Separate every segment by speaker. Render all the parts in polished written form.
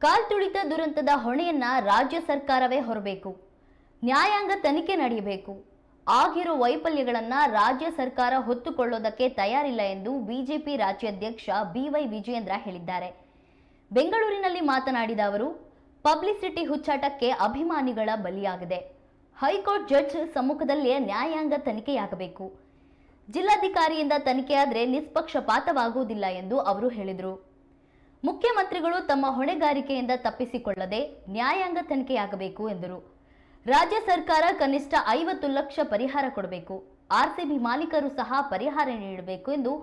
Speaker 1: ಕಾಲ್ತುಳಿತ ದುರಂತದ ಹೊಣೆಯನ್ನ ರಾಜ್ಯ ಸರ್ಕಾರವೇ ಹೊರಬೇಕು. ನ್ಯಾಯಾಂಗ ತನಿಖೆ ನಡೆಯಬೇಕು. ಆಗಿರೋ ವೈಫಲ್ಯಗಳನ್ನು ರಾಜ್ಯ ಸರ್ಕಾರ ಹೊತ್ತುಕೊಳ್ಳೋದಕ್ಕೆ ತಯಾರಿಲ್ಲ ಎಂದು ಬಿಜೆಪಿ ರಾಜ್ಯಾಧ್ಯಕ್ಷ ಬಿವೈ ವಿಜಯೇಂದ್ರ ಹೇಳಿದ್ದಾರೆ. ಬೆಂಗಳೂರಿನಲ್ಲಿ ಮಾತನಾಡಿದ ಅವರು, ಪಬ್ಲಿಸಿಟಿ ಹುಚ್ಚಾಟಕ್ಕೆ ಅಭಿಮಾನಿಗಳ ಬಲಿಯಾಗಿದೆ. ಹೈಕೋರ್ಟ್ ಜಡ್ಜ್ ಸಮ್ಮುಖದಲ್ಲೇ ನ್ಯಾಯಾಂಗ ತನಿಖೆಯಾಗಬೇಕು. ಜಿಲ್ಲಾಧಿಕಾರಿಯಿಂದ ತನಿಖೆಯಾದರೆ ನಿಷ್ಪಕ್ಷಪಾತವಾಗುವುದಿಲ್ಲ ಎಂದು ಅವರು ಹೇಳಿದರು. ಮುಖ್ಯಮಂತ್ರಿಗಳು ತಮ್ಮ ಹೊಣೆಗಾರಿಕೆಯಿಂದ ತಪ್ಪಿಸಿಕೊಳ್ಳದೆ ನ್ಯಾಯಾಂಗ ತನಿಖೆಯಾಗಬೇಕು ಎಂದರು. ರಾಜ್ಯ ಸರ್ಕಾರ ಕನಿಷ್ಠ 50 ಲಕ್ಷ ಪರಿಹಾರ ಕೊಡಬೇಕು. ಆರ್ಸಿಬಿ ಮಾಲೀಕರು ಸಹ ಪರಿಹಾರ ನೀಡಬೇಕು ಎಂದು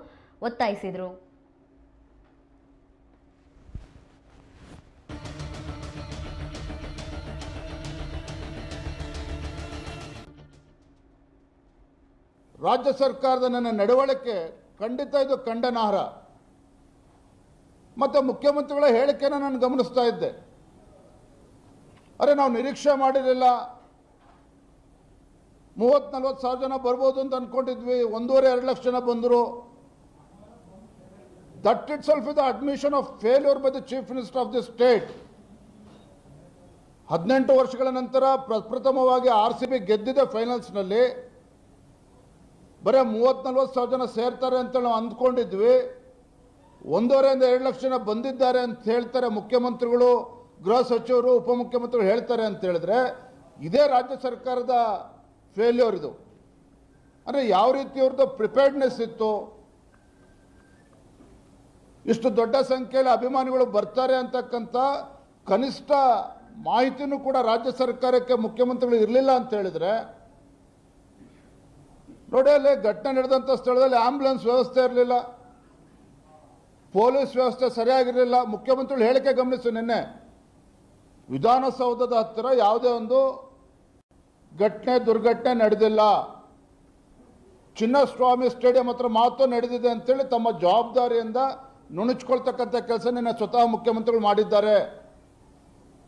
Speaker 1: ಒತ್ತಾಯಿಸಿದರು.
Speaker 2: ರಾಜ್ಯ ಸರ್ಕಾರದ ನನ್ನ ನಡವಳಿಕೆ ಖಂಡಿತ ಇದು ಖಂಡನಾರ್ಹ. ಮತ್ತು ಮುಖ್ಯಮಂತ್ರಿಗಳ ಹೇಳಿಕೆಯನ್ನು ನಾನು ಗಮನಿಸ್ತಾ ಇದ್ದೆ. ಅರೆ, ನಾವು ನಿರೀಕ್ಷೆ ಮಾಡಿರಲಿಲ್ಲ, 30-40 ಸಾವಿರ ಜನ ಬರ್ಬೋದು ಅಂತ ಅಂದ್ಕೊಂಡಿದ್ವಿ, 1.5-2 ಲಕ್ಷ ಜನ ಬಂದರು. That it self is the admission of failure by the chief minister of the state. 18 ವರ್ಷಗಳ ನಂತರ ಪ್ರಪ್ರಥಮವಾಗಿ ಆರ್ಸಿಬಿ ಗೆದ್ದಿದೆ ಫೈನಲ್ಸ್ನಲ್ಲಿ. ಬರೀ 30-40 ಸಾವಿರ ಜನ ಸೇರ್ತಾರೆ ಅಂತ ನಾವು ಅಂದ್ಕೊಂಡಿದ್ವಿ. 1.5-2 ಲಕ್ಷ ಜನ ಬಂದಿದ್ದಾರೆ ಅಂತ ಹೇಳ್ತಾರೆ ಮುಖ್ಯಮಂತ್ರಿಗಳು, ಗೃಹ ಸಚಿವರು, ಉಪಮುಖ್ಯಮಂತ್ರಿಗಳು ಹೇಳ್ತಾರೆ ಅಂತ ಹೇಳಿದ್ರೆ ಇದೇ ರಾಜ್ಯ ಸರ್ಕಾರದ ಫೇಲ್ಯೂರ್ ಇದು. ಅಂದರೆ ಯಾವ ರೀತಿ ಅವ್ರದ್ದು ಪ್ರಿಪೇರ್ಡ್ನೆಸ್ ಇತ್ತು, ಇಷ್ಟು ದೊಡ್ಡ ಸಂಖ್ಯೆಯಲ್ಲಿ ಅಭಿಮಾನಿಗಳು ಬರ್ತಾರೆ ಅಂತಕ್ಕಂಥ ಕನಿಷ್ಠ ಮಾಹಿತಿನೂ ಕೂಡ ರಾಜ್ಯ ಸರ್ಕಾರಕ್ಕೆ ಮುಖ್ಯಮಂತ್ರಿಗಳು ಇರಲಿಲ್ಲ ಅಂತ ಹೇಳಿದ್ರೆ, ನೋಡಿ ಅಲ್ಲಿ ಘಟನೆ ನಡೆದಂಥ ಸ್ಥಳದಲ್ಲಿ ಆಂಬ್ಯುಲೆನ್ಸ್ ವ್ಯವಸ್ಥೆ ಇರಲಿಲ್ಲ, ಪೊಲೀಸ್ ವ್ಯವಸ್ಥೆ ಸರಿಯಾಗಿರಲಿಲ್ಲ. ಮುಖ್ಯಮಂತ್ರಿಗಳು ಹೇಳಿಕೆ ಗಮನಿಸಿ, ನಿನ್ನೆ ವಿಧಾನಸೌಧದ ಹತ್ತಿರ ಯಾವುದೇ ಒಂದು ದುರ್ಘಟನೆ ನಡೆದಿಲ್ಲ, ಚಿನ್ನಸ್ವಾಮಿ ಸ್ಟೇಡಿಯಂ ಹತ್ರ ಮಾತ್ರ ನಡೆದಿದೆ ಅಂತೇಳಿ ತಮ್ಮ ಜವಾಬ್ದಾರಿಯಿಂದ ನುಣುಚ್ಕೊಳ್ತಕ್ಕಂಥ ಕೆಲಸ ನಿನ್ನೆ ಸ್ವತಃ ಮುಖ್ಯಮಂತ್ರಿಗಳು ಮಾಡಿದ್ದಾರೆ.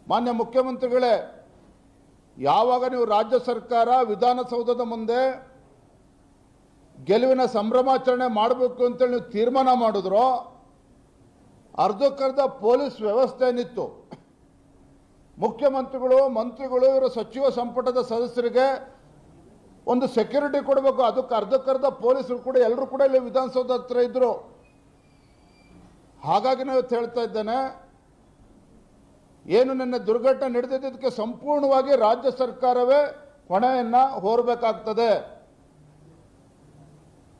Speaker 2: ಮಾನ್ಯ ಮುಖ್ಯಮಂತ್ರಿಗಳೇ, ಯಾವಾಗ ನೀವು ರಾಜ್ಯ ಸರ್ಕಾರ ವಿಧಾನಸೌಧದ ಮುಂದೆ ಗೆಲುವಿನ ಸಂಭ್ರಮಾಚರಣೆ ಮಾಡಬೇಕು ಅಂತೇಳಿ ನೀವು ತೀರ್ಮಾನ ಮಾಡಿದ್ರೋ, ಅರ್ಧಕ್ಕರ್ಧ ಪೊಲೀಸ್ ವ್ಯವಸ್ಥೆ ಏನಿತ್ತು, ಮುಖ್ಯಮಂತ್ರಿಗಳು, ಮಂತ್ರಿಗಳು, ಇವರು ಸಚಿವ ಸಂಪುಟದ ಸದಸ್ಯರಿಗೆ ಒಂದು ಸೆಕ್ಯೂರಿಟಿ ಕೊಡಬೇಕು, ಅದಕ್ಕೆ ಅರ್ಧಕ್ಕರ್ಧ ಪೊಲೀಸರು ಕೂಡ ಎಲ್ಲರೂ ಕೂಡ ಇಲ್ಲಿ ವಿಧಾನಸೌಧ ಹತ್ರ ಇದ್ರು. ಹಾಗಾಗಿ ನಾವು ಹೇಳ್ತಾ ಇದ್ದೇನೆ, ಏನು ನಿನ್ನೆ ದುರ್ಘಟನೆ ನಡೆದಿದ್ದಕ್ಕೆ ಸಂಪೂರ್ಣವಾಗಿ ರಾಜ್ಯ ಸರ್ಕಾರವೇ ಹೊಣೆಯನ್ನ ಹೊರಬೇಕಾಗ್ತದೆ.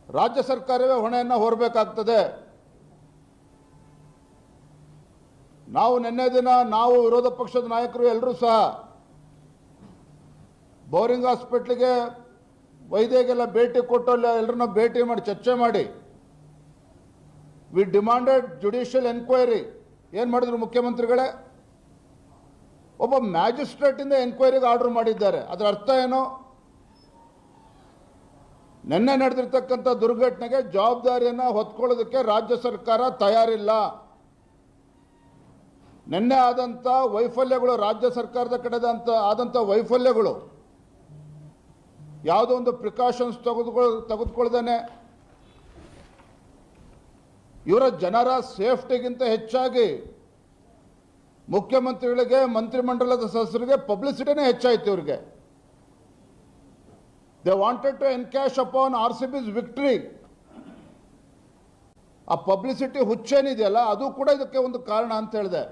Speaker 2: ರಾಜ್ಯ ಸರ್ಕಾರವೇ ಹೊಣೆಯನ್ನು ಹೊರಬೇಕಾಗ್ತದೆ. ನಾವು ನಿನ್ನೆ ದಿನ ನಾವು ವಿರೋಧ ಪಕ್ಷದ ನಾಯಕರು ಎಲ್ಲರೂ ಸಹ ಬೋರಿಂಗ್ ಹಾಸ್ಪಿಟ್ಲಿಗೆ ವೈದ್ಯರಿಗೆಲ್ಲ ಭೇಟಿ ಕೊಟ್ಟು ಎಲ್ಲರನ್ನ ಭೇಟಿ ಮಾಡಿ ಚರ್ಚೆ ಮಾಡಿ ವಿ ಡಿಮಾಂಡೆಡ್ ಜುಡಿಷಿಯಲ್ ಎನ್ಕ್ವೈರಿ. ಏನು ಮಾಡಿದ್ರು ಮುಖ್ಯಮಂತ್ರಿಗಳೇ? ಒಬ್ಬ ಮ್ಯಾಜಿಸ್ಟ್ರೇಟಿಂದ ಎನ್ಕ್ವೈರಿಗೆ ಆರ್ಡರ್ ಮಾಡಿದ್ದಾರೆ. ಅದರ ಅರ್ಥ ಏನು? ನಿನ್ನೆ ನಡೆದಿರ್ತಕ್ಕಂಥ ದುರ್ಘಟನೆಗೆ ಜವಾಬ್ದಾರಿಯನ್ನು ಹೊತ್ಕೊಳ್ಳೋದಕ್ಕೆ ರಾಜ್ಯ ಸರ್ಕಾರ ತಯಾರಿಲ್ಲ. ನಿನ್ನೆ ಆದಂಥ ವೈಫಲ್ಯಗಳು, ರಾಜ್ಯ ಸರ್ಕಾರದ ಕಡೆ ಆದಂಥ ವೈಫಲ್ಯಗಳು, ಯಾವುದೋ ಒಂದು ಪ್ರಿಕಾಷನ್ಸ್ ತೆಗೆದುಕೊಳ್ಳದೇನೆ ಇವರ ಜನರ ಸೇಫ್ಟಿಗಿಂತ ಹೆಚ್ಚಾಗಿ ಮುಖ್ಯಮಂತ್ರಿಗಳಿಗೆ, ಮಂತ್ರಿಮಂಡಲದ ಸದಸ್ಯರಿಗೆ ಪಬ್ಲಿಸಿಟಿನೇ ಹೆಚ್ಚಾಯಿತು. ಇವರಿಗೆ they wanted to encash upon RCB's victory. ಆ ಪಬ್ಲಿಸಿಟಿ ಹುಚ್ಚೇನಿದೆಯಲ್ಲ, ಅದು ಕೂಡ ಇದಕ್ಕೆ ಒಂದು ಕಾರಣ ಅಂತ ಹೇಳಿದೆ.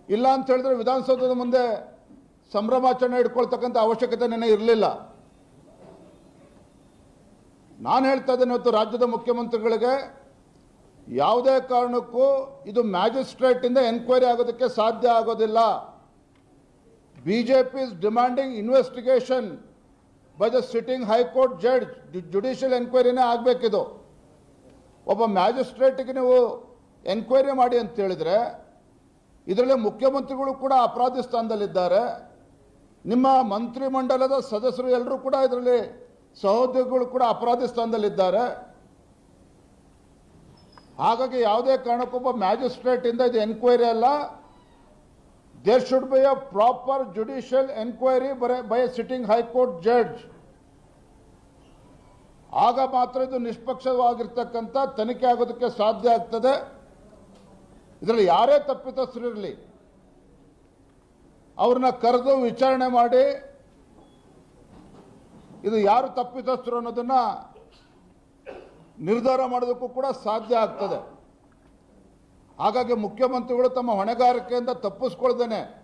Speaker 2: ಇಲ್ಲ ಅಂತ ಹೇಳಿದ್ರೆ ವಿಧಾನಸೌಧದ ಮುಂದೆ ಸಂಭ್ರಮಾಚರಣೆ ಇಟ್ಕೊಳ್ತಕ್ಕಂಥ ಅವಶ್ಯಕತೆ ನೆನೆ ಇರಲಿಲ್ಲ. ನಾನು ಹೇಳ್ತಾ ಇದ್ದೇನೆ ಇವತ್ತು ರಾಜ್ಯದ ಮುಖ್ಯಮಂತ್ರಿಗಳಿಗೆ, ಯಾವುದೇ ಕಾರಣಕ್ಕೂ ಇದು ಮ್ಯಾಜಿಸ್ಟ್ರೇಟಿಂದ ಎನ್ಕ್ವೈರಿ ಆಗೋದಕ್ಕೆ ಸಾಧ್ಯ ಆಗೋದಿಲ್ಲ. BJP is demanding investigation by the sitting high court judge. Judicial ಎನ್ಕ್ವೈರಿನೇ ಆಗಬೇಕಿದು. ಒಬ್ಬ ಮ್ಯಾಜಿಸ್ಟ್ರೇಟಿಗೆ ನೀವು ಎನ್ಕ್ವೈರಿ ಮಾಡಿ ಅಂತ ಹೇಳಿದರೆ, ಇದರಲ್ಲಿ ಮುಖ್ಯಮಂತ್ರಿಗಳು ಕೂಡ ಅಪರಾಧಿ ಸ್ಥಾನದಲ್ಲಿದ್ದಾರೆ, ನಿಮ್ಮ ಮಂತ್ರಿಮಂಡಲದ ಸದಸ್ಯರು ಎಲ್ಲರೂ ಕೂಡ ಇದರಲ್ಲಿ ಸಹೋದ್ಯೋಗಿಗಳು ಕೂಡ ಅಪರಾಧಿ ಸ್ಥಾನದಲ್ಲಿದ್ದಾರೆ. ಹಾಗಾಗಿ ಯಾವುದೇ ಕಾರಣಕ್ಕೊಬ್ಬ ಮ್ಯಾಜಿಸ್ಟ್ರೇಟಿಂದ ಇದು ಎನ್ಕ್ವೈರಿ ಅಲ್ಲ. There should be a proper judicial enquiry by a sitting high court judge. ಆಗ ಮಾತ್ರ ಇದು ನಿಷ್ಪಕ್ಷವಾಗಿರ್ತಕ್ಕಂಥ ತನಿಖೆ ಆಗೋದಕ್ಕೆ ಸಾಧ್ಯ ಆಗ್ತದೆ. ಇದರಲ್ಲಿ ಯಾರೇ ತಪ್ಪಿತಸ್ಥರಿರಲಿ, ಅವ್ರನ್ನ ಕರೆದು ವಿಚಾರಣೆ ಮಾಡಿ ಇದು ಯಾರು ತಪ್ಪಿತಸ್ಥರು ಅನ್ನೋದನ್ನ ನಿರ್ಧಾರ ಮಾಡೋದಕ್ಕೂ ಕೂಡ ಸಾಧ್ಯ ಆಗ್ತದೆ. ಹಾಗಾಗಿ ಮುಖ್ಯಮಂತ್ರಿಗಳು ತಮ್ಮ ಹೊಣೆಗಾರಿಕೆಯಿಂದ ತಪ್ಪಿಸ್ಕೊಳ್ದೇನೆ